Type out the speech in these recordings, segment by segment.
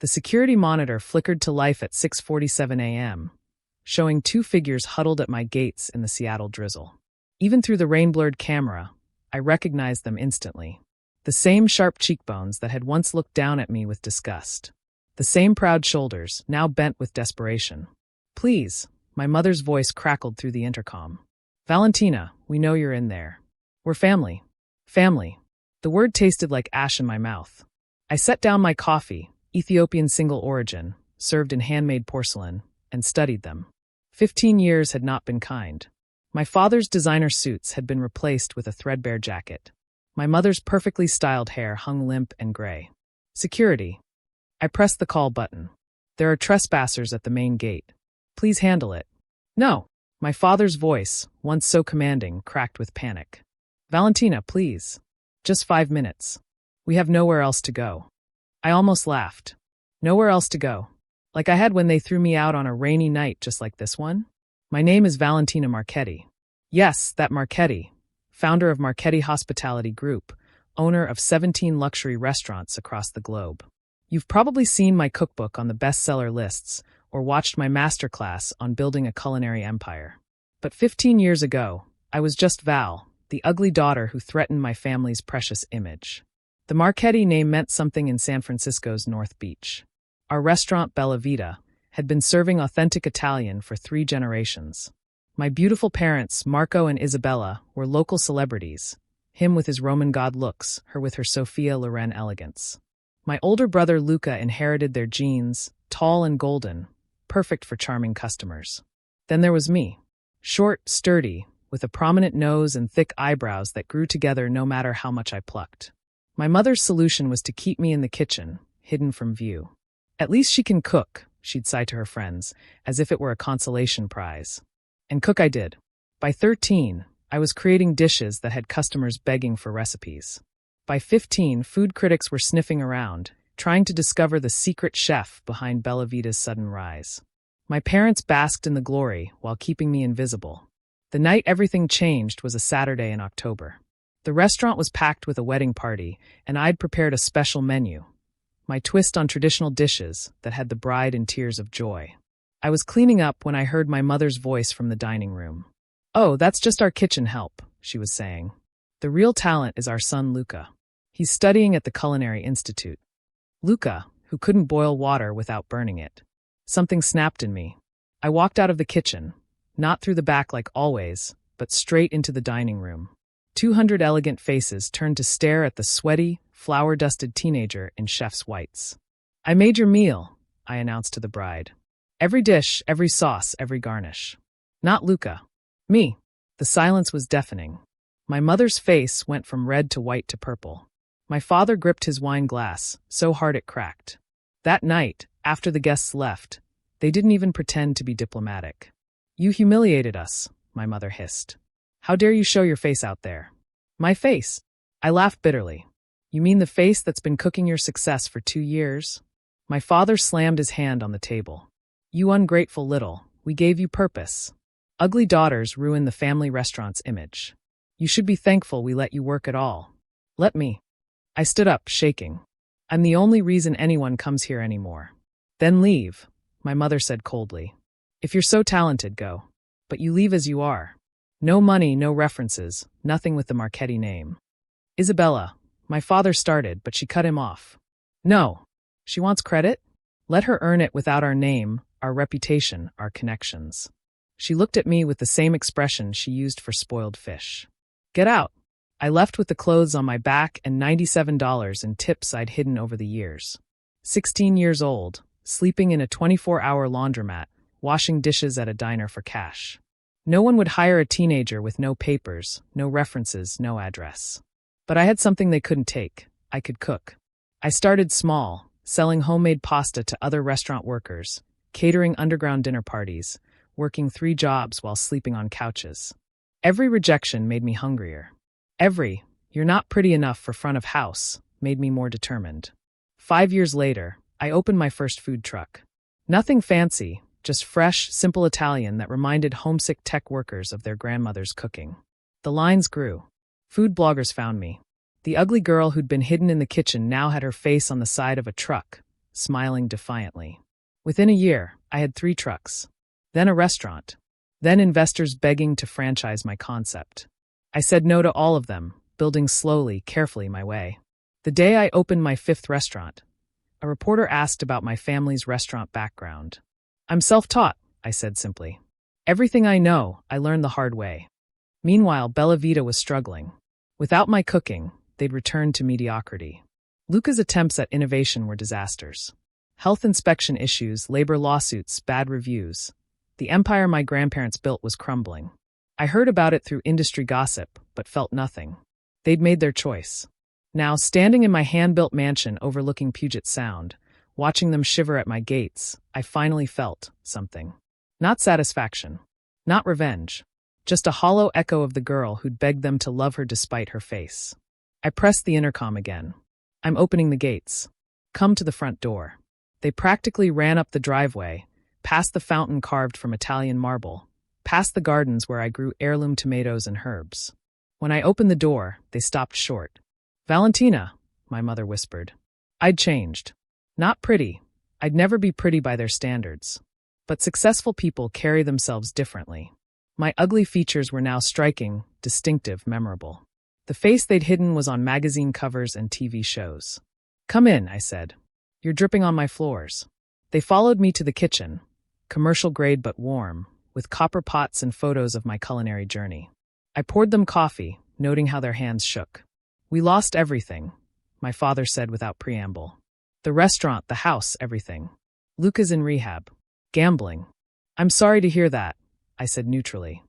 The security monitor flickered to life at 6:47 a.m., showing two figures huddled at my gates in the Seattle drizzle. Even through the rain-blurred camera, I recognized them instantly. The same sharp cheekbones that had once looked down at me with disgust. The same proud shoulders, now bent with desperation. "Please," my mother's voice crackled through the intercom. "Valentina, we know you're in there. We're family." Family. The word tasted like ash in my mouth. I set down my coffee, Ethiopian single origin, served in handmade porcelain, and studied them. 15 years had not been kind. My father's designer suits had been replaced with a threadbare jacket. My mother's perfectly styled hair hung limp and gray. Security. I pressed the call button. "There are trespassers at the main gate. Please handle it." "No." My father's voice, once so commanding, cracked with panic. "Valentina, please. Just 5 minutes. We have nowhere else to go." I almost laughed. Nowhere else to go. Like I had when they threw me out on a rainy night just like this one. "My name is Valentina Marchetti." Yes, that Marchetti, founder of Marchetti Hospitality Group, owner of 17 luxury restaurants across the globe. You've probably seen my cookbook on the bestseller lists or watched my masterclass on building a culinary empire. But 15 years ago, I was just Val, the ugly daughter who threatened my family's precious image. The Marchetti name meant something in San Francisco's North Beach. Our restaurant, Bella Vita, had been serving authentic Italian for 3 generations. My beautiful parents, Marco and Isabella, were local celebrities, him with his Roman god looks, her with her Sophia Loren elegance. My older brother Luca inherited their genes, tall and golden, perfect for charming customers. Then there was me, short, sturdy, with a prominent nose and thick eyebrows that grew together no matter how much I plucked. My mother's solution was to keep me in the kitchen, hidden from view. "At least she can cook," she'd sigh to her friends, as if it were a consolation prize. And cook I did. By 13, I was creating dishes that had customers begging for recipes. By 15, food critics were sniffing around, trying to discover the secret chef behind Bella Vita's sudden rise. My parents basked in the glory while keeping me invisible. The night everything changed was a Saturday in October. The restaurant was packed with a wedding party, and I'd prepared a special menu. My twist on traditional dishes that had the bride in tears of joy. I was cleaning up when I heard my mother's voice from the dining room. "Oh, that's just our kitchen help," she was saying. "The real talent is our son Luca. He's studying at the Culinary Institute." Luca, who couldn't boil water without burning it. Something snapped in me. I walked out of the kitchen, not through the back like always, but straight into the dining room. 200 elegant faces turned to stare at the sweaty, flour-dusted teenager in chef's whites. "I made your meal," I announced to the bride. "Every dish, every sauce, every garnish." Not Luca. Me. The silence was deafening. My mother's face went from red to white to purple. My father gripped his wine glass, so hard it cracked. That night, after the guests left, they didn't even pretend to be diplomatic. "You humiliated us," my mother hissed. "How dare you show your face out there?" "My face?" I laughed bitterly. "You mean the face that's been cooking your success for 2 years?" My father slammed his hand on the table. "You ungrateful little, we gave you purpose. Ugly daughters ruin the family restaurant's image. You should be thankful we let you work at all." "Let me." I stood up, shaking. "I'm the only reason anyone comes here anymore." "Then leave," my mother said coldly. "If you're so talented, go. But you leave as you are. No money, no references, nothing with the Marchetti name." "Isabella," my father started, but she cut him off. "No. She wants credit? Let her earn it without our name, our reputation, our connections." She looked at me with the same expression she used for spoiled fish. "Get out." I left with the clothes on my back and $97 in tips I'd hidden over the years. 16 years old, sleeping in a 24-hour laundromat, washing dishes at a diner for cash. No one would hire a teenager with no papers, no references, no address. But I had something they couldn't take. I could cook. I started small, selling homemade pasta to other restaurant workers, catering underground dinner parties, working 3 jobs while sleeping on couches. Every rejection made me hungrier. Every, "You're not pretty enough for front of house," made me more determined. 5 years later, I opened my first food truck. Nothing fancy, just fresh, simple Italian that reminded homesick tech workers of their grandmother's cooking. The lines grew. Food bloggers found me. The ugly girl who'd been hidden in the kitchen now had her face on the side of a truck, smiling defiantly. Within a year, I had 3 trucks. Then a restaurant. Then investors begging to franchise my concept. I said no to all of them, building slowly, carefully my way. The day I opened my 5th restaurant, a reporter asked about my family's restaurant background. I'm self-taught, I said simply. Everything I know, I learned the hard way. Meanwhile, Bella Vita was struggling. Without my cooking, they'd returned to mediocrity. Luca's attempts at innovation were disasters. Health inspection issues, labor lawsuits, bad reviews. The empire my grandparents built was crumbling. I heard about it through industry gossip, but felt nothing. They'd made their choice. Now, standing in my hand-built mansion overlooking Puget Sound, watching them shiver at my gates, I finally felt something. Not satisfaction. Not revenge. Just a hollow echo of the girl who'd begged them to love her despite her face. I pressed the intercom again. I'm opening the gates. Come to the front door. They practically ran up the driveway, past the fountain carved from Italian marble, past the gardens where I grew heirloom tomatoes and herbs. When I opened the door, they stopped short. Valentina, my mother whispered. I'd changed. Not pretty. I'd never be pretty by their standards. But successful people carry themselves differently. My ugly features were now striking, distinctive, memorable. The face they'd hidden was on magazine covers and TV shows. Come in, I said. You're dripping on my floors. They followed me to the kitchen, commercial grade but warm, with copper pots and photos of my culinary journey. I poured them coffee, noting how their hands shook. We lost everything, my father said without preamble. The restaurant, the house, everything. Luca's in rehab. Gambling. I'm sorry to hear that, I said neutrally.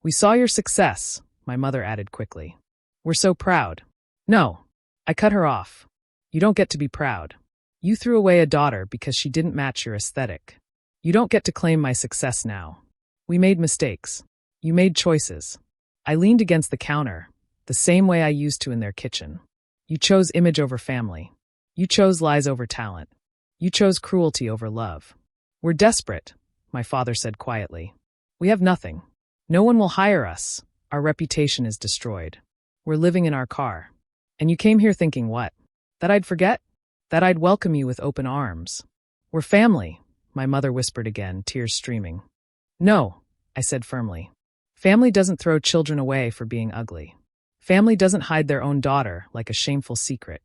We saw your success, my mother added quickly. We're so proud. No. I cut her off. You don't get to be proud. You threw away a daughter because she didn't match your aesthetic. You don't get to claim my success now. We made mistakes. You made choices. I leaned against the counter, the same way I used to in their kitchen. You chose image over family. You chose lies over talent. You chose cruelty over love. We're desperate, my father said quietly. We have nothing. No one will hire us. Our reputation is destroyed. We're living in our car. And you came here thinking what? That I'd forget? That I'd welcome you with open arms. We're family, my mother whispered again, tears streaming. No, I said firmly. Family doesn't throw children away for being ugly. Family doesn't hide their own daughter like a shameful secret.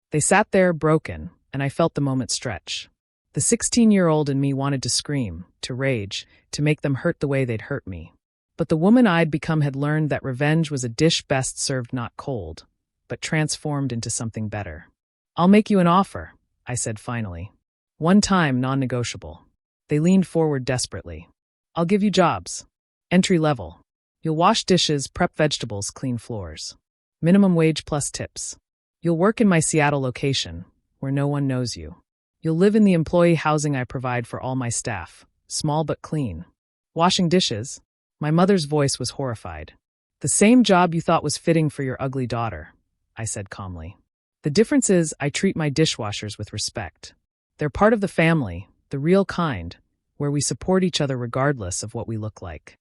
They sat there, broken, and I felt the moment stretch. The 16-year-old in me wanted to scream, to rage, to make them hurt the way they'd hurt me. But the woman I'd become had learned that revenge was a dish best served not cold, but transformed into something better. I'll make you an offer, I said finally. One time, non-negotiable. They leaned forward desperately. I'll give you jobs. Entry level. You'll wash dishes, prep vegetables, clean floors. Minimum wage plus tips. You'll work in my Seattle location, where no one knows you. You'll live in the employee housing I provide for all my staff, small but clean. Washing dishes? My mother's voice was horrified. The same job you thought was fitting for your ugly daughter, I said calmly. The difference is I treat my dishwashers with respect. They're part of the family, the real kind, where we support each other regardless of what we look like.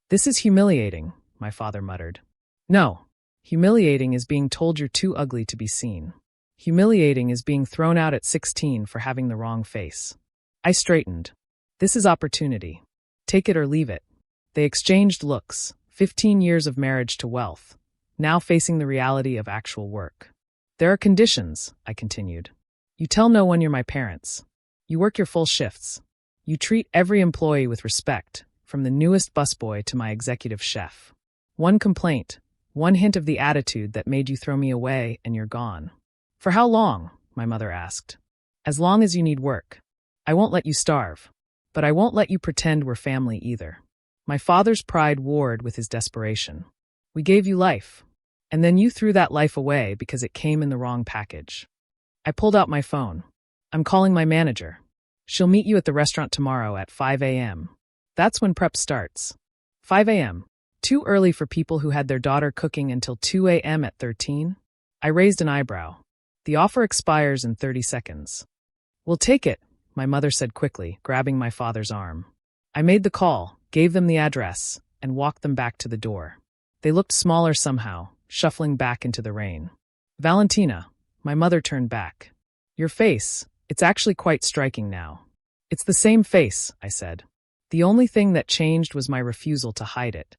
This is humiliating, my father muttered. No, humiliating is being told you're too ugly to be seen. Humiliating is being thrown out at 16 for having the wrong face. I straightened. This is opportunity. Take it or leave it. They exchanged looks, 15 years of marriage to wealth, now facing the reality of actual work. There are conditions, I continued. You tell no one you're my parents. You work your full shifts. You treat every employee with respect, from the newest busboy to my executive chef. One complaint, one hint of the attitude that made you throw me away and you're gone. For how long? My mother asked. As long as you need work. I won't let you starve. But I won't let you pretend we're family either. My father's pride warred with his desperation. We gave you life. And then you threw that life away because it came in the wrong package. I pulled out my phone. I'm calling my manager. She'll meet you at the restaurant tomorrow at 5 a.m. That's when prep starts. 5 a.m. Too early for people who had their daughter cooking until 2 a.m. at 13? I raised an eyebrow. The offer expires in 30 seconds. We'll take it, my mother said quickly, grabbing my father's arm. I made the call, gave them the address, and walked them back to the door. They looked smaller somehow, shuffling back into the rain. Valentina, my mother turned back. Your face, It's actually quite striking now. It's the same face, I said. The only thing that changed was my refusal to hide it.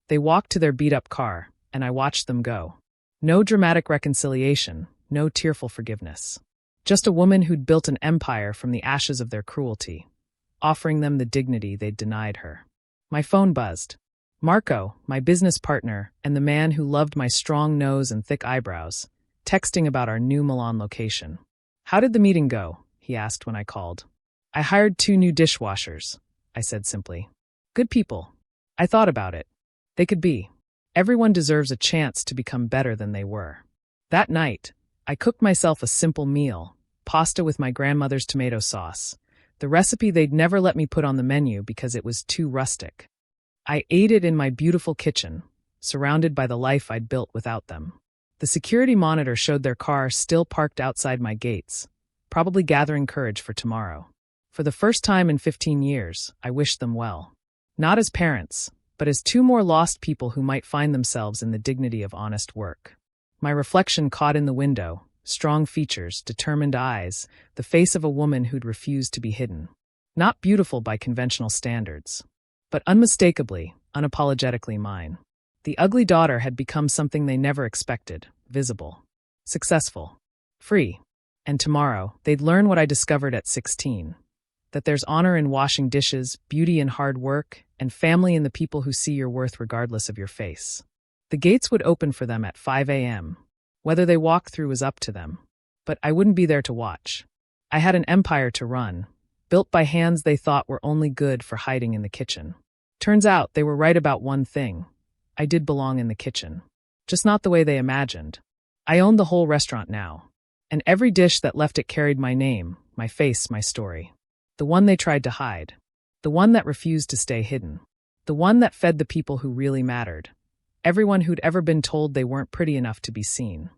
They walked to their beat-up car, and I watched them go. No dramatic reconciliation, no tearful forgiveness. Just a woman who'd built an empire from the ashes of their cruelty, offering them the dignity they'd denied her. My phone buzzed. Marco, my business partner, and the man who loved my strong nose and thick eyebrows, texting about our new Milan location. How did the meeting go? He asked when I called. I hired 2 new dishwashers, I said simply. Good people. I thought about it. They could be. Everyone deserves a chance to become better than they were. That night, I cooked myself a simple meal, pasta with my grandmother's tomato sauce, the recipe they'd never let me put on the menu because it was too rustic. I ate it in my beautiful kitchen, surrounded by the life I'd built without them. The security monitor showed their car still parked outside my gates, probably gathering courage for tomorrow. For the first time in 15 years, I wished them well. Not as parents, but as 2 more lost people who might find themselves in the dignity of honest work. My reflection caught in the window, strong features, determined eyes, the face of a woman who'd refused to be hidden. Not beautiful by conventional standards, but unmistakably, unapologetically mine. The ugly daughter had become something they never expected, visible, successful, free. And tomorrow, they'd learn what I discovered at 16. That there's honor in washing dishes, beauty in hard work, and family in the people who see your worth regardless of your face. The gates would open for them at 5 a.m. Whether they walked through was up to them. But I wouldn't be there to watch. I had an empire to run, built by hands they thought were only good for hiding in the kitchen. Turns out they were right about one thing. I did belong in the kitchen. Just not the way they imagined. I owned the whole restaurant now. And every dish that left it carried my name, my face, my story. The one they tried to hide. The one that refused to stay hidden. The one that fed the people who really mattered. Everyone who'd ever been told they weren't pretty enough to be seen.